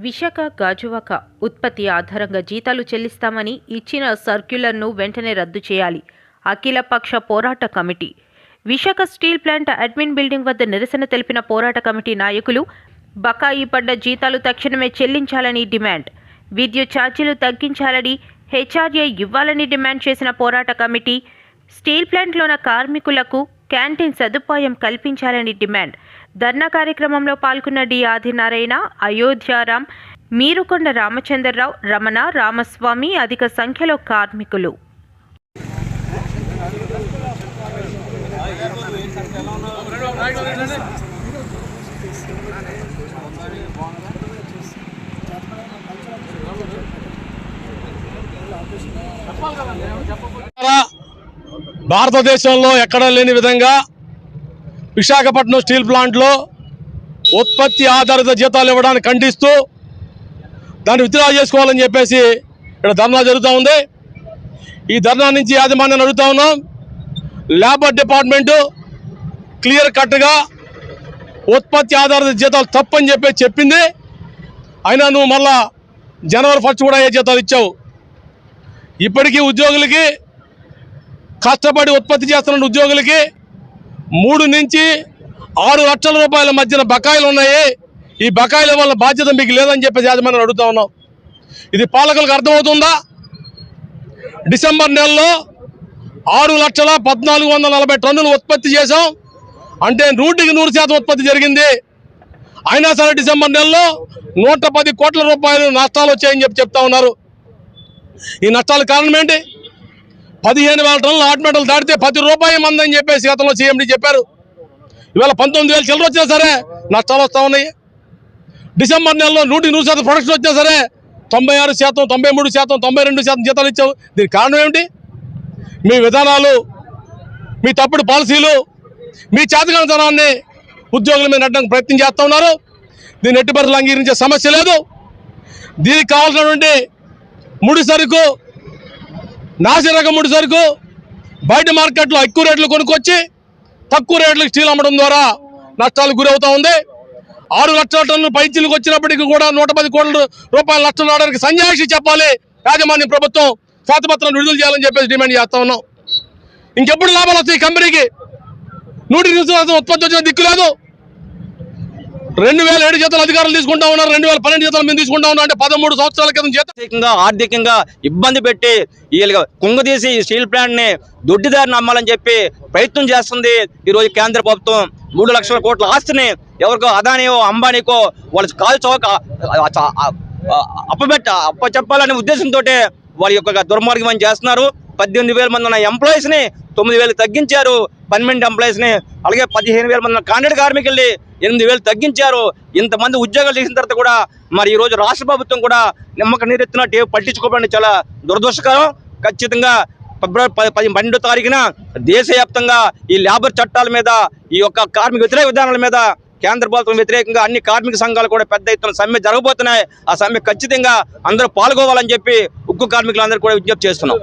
విశాఖ గాజువాక ఉత్పత్తి ఆధారంగా జీతాలు చెల్లిస్తామని ఇచ్చిన సర్క్యులర్ను వెంటనే రద్దు చేయాలి. అఖిలపక్ష పోరాట committee. Visakha steel plant admin building వద్ద నిరసన తెలిపిన పోరాట కమిటీ నాయకులు బకాయి పడ్డ జీతాలు తక్షణమే చెల్లించాలని డిమాండ్. విద్యుత్ ఛార్జీలు తగ్గించాలని, హెచ్ఆర్ఏ ఇవ్వాలని డిమాండ్ చేసిన పోరాట కమిటీ స్టీల్ ప్లాంట్లోని కార్మికులకు క్యాంటీన్ సదుపాయం కల్పించాలని డిమాండ్. ధర్నా కార్యక్రమంలో పాల్గొన్న డి ఆదినారాయణ, అయోధ్యారాం, మీరుకొండ రామచంద్రరావు, రమణ, రామస్వామి, అధిక సంఖ్యలో కార్మికులు. భారతదేశంలో ఎక్కడా లేని విధంగా విశాఖపట్నం స్టీల్ ప్లాంట్లో ఉత్పత్తి ఆధారిత జీతాలు ఇవ్వడానికి ఖండిస్తూ దాన్ని విత్డ్రా చేసుకోవాలని చెప్పేసి ఇక్కడ ధర్నా జరుగుతూ ఉంది. ఈ ధర్నా నుంచి యాజమాన్యాన్ని అడుగుతా ఉన్నాం. లేబర్ డిపార్ట్మెంటు క్లియర్ కట్గా ఉత్పత్తి ఆధారిత జీతాలు తప్పని చెప్పి చెప్పింది. అయినా నువ్వు మళ్ళా జనవరి 1 కూడా ఏ జీతాలు ఇచ్చావు. ఇప్పటికీ ఉద్యోగులకి, కష్టపడి ఉత్పత్తి చేస్తున్న ఉద్యోగులకి 3 నుంచి 6 లక్షల రూపాయల మధ్యన బకాయిలు ఉన్నాయి. ఈ బకాయిల వల్ల బాధ్యత మీకు లేదని చెప్పేసి యాజమాన్యం అడుగుతా ఉన్నాం. ఇది పాలకులకు అర్థమవుతుందా? డిసెంబర్ నెలలో 6,14,40 టన్నులు ఉత్పత్తి చేశాం. అంటే 100% ఉత్పత్తి జరిగింది. అయినా సరే డిసెంబర్ నెలలో 110 కోట్ల రూపాయలు నష్టాలు వచ్చాయని చెప్తా ఉన్నారు. ఈ నష్టాల కారణం ఏంటి? 15,000 టన్నుల హాట్ మెటల్ దాటితే 10 రూపాయలు మందని చెప్పేసి గతంలో సీఎండీ చెప్పారు. ఇవాళ 19,000 చిల్లర వచ్చినా సరే నష్టాలు వస్తూ ఉన్నాయి. డిసెంబర్ నెలలో 100% ప్రొడక్షన్ వచ్చినా సరే 96%, 93%, 92% జీతాలు ఇచ్చావు. దీనికి కారణం ఏమిటి? మీ విధానాలు, మీ తప్పుడు పాలసీలు, మీ చేతకానితనాన్ని ఉద్యోగుల మీద నెట్టడానికి ప్రయత్నం చేస్తూ ఉన్నారు. దీన్ని ఎట్టి పరిస్థితుల్లో అంగీకరించే సమస్య లేదు. దీనికి కావాల్సినటువంటి ముడి సరుకు, నాసి రకం ముడి సరుకు బయట మార్కెట్లో ఎక్కువ రేట్లు కొనుక్కొచ్చి తక్కువ రేట్లకు స్టీల్ అమ్మడం ద్వారా నష్టాలకు గురవుతూ ఉంది. 6 లక్షల టన్నులు పైచీలకు వచ్చినప్పటికీ కూడా 110 కోట్ల రూపాయల నష్టం రావడానికి సంజాయిషి చెప్పాలి. యాజమాన్య ప్రభుత్వం శ్వేతపత్రాన్ని విడుదల చేయాలని చెప్పేసి డిమాండ్ చేస్తా ఉన్నాం. ఇంకెప్పుడు లాభాలు వస్తాయి? కంపెనీకి 100% ఉత్పత్తి వచ్చిన దిక్కు లేదు. 2007 జీతాలు అధికారులు తీసుకుంటా ఉన్నారు. 2012 జీతాలు మేము తీసుకుంటా ఉన్నాం. అంటే 13 సంవత్సరాల క్రితం జీతం ఆర్థికంగా ఇబ్బంది పెట్టి వీళ్ళ కుంగదీసి ఈ స్టీల్ ప్లాంట్ ని దొడ్డిదారిని అమ్మాలని చెప్పి ప్రయత్నం చేస్తుంది ఈ రోజు కేంద్ర ప్రభుత్వం. 3 లక్షల కోట్ల ఆస్తిని ఎవరికో అదానియో అంబానీకో వాళ్ళు కాలు చౌక అప్పచెప్పాలనే ఉద్దేశంతో వాళ్ళ యొక్క దుర్మార్గం చేస్తున్నారు. 18,000 మంది ఉన్న ఎంప్లాయీస్ ని 9,000 తగ్గించారు. పర్మనెంట్ ఎంప్లాయీస్ ని, అలాగే 15,000 మంది ఉన్న కాంట్రాక్ట్ కార్మికుల్ని 8,000 తగ్గించారు. ఇంతమంది ఉద్యోగాలు చేసిన తర్వాత కూడా మరి ఈ రోజు రాష్ట్ర ప్రభుత్వం కూడా నిమ్మక నీరెత్తినట్టు పట్టించుకోవడానికి చాలా దురదృష్టకరం. ఖచ్చితంగా ఫిబ్రవరి 12వ తారీఖున దేశవ్యాప్తంగా ఈ లేబర్ చట్టాల మీద, ఈ యొక్క కార్మిక వ్యతిరేక విధానాల మీద కేంద్ర ప్రభుత్వం వ్యతిరేకంగా అన్ని కార్మిక సంఘాలు కూడా పెద్ద ఎత్తున సమ్మె జరగబోతున్నాయి. ఆ సమ్మె ఖచ్చితంగా అందరూ పాల్గొవాలని చెప్పి ఉక్కు కార్మికులందరూ కూడా విజ్ఞప్తి చేస్తున్నాం.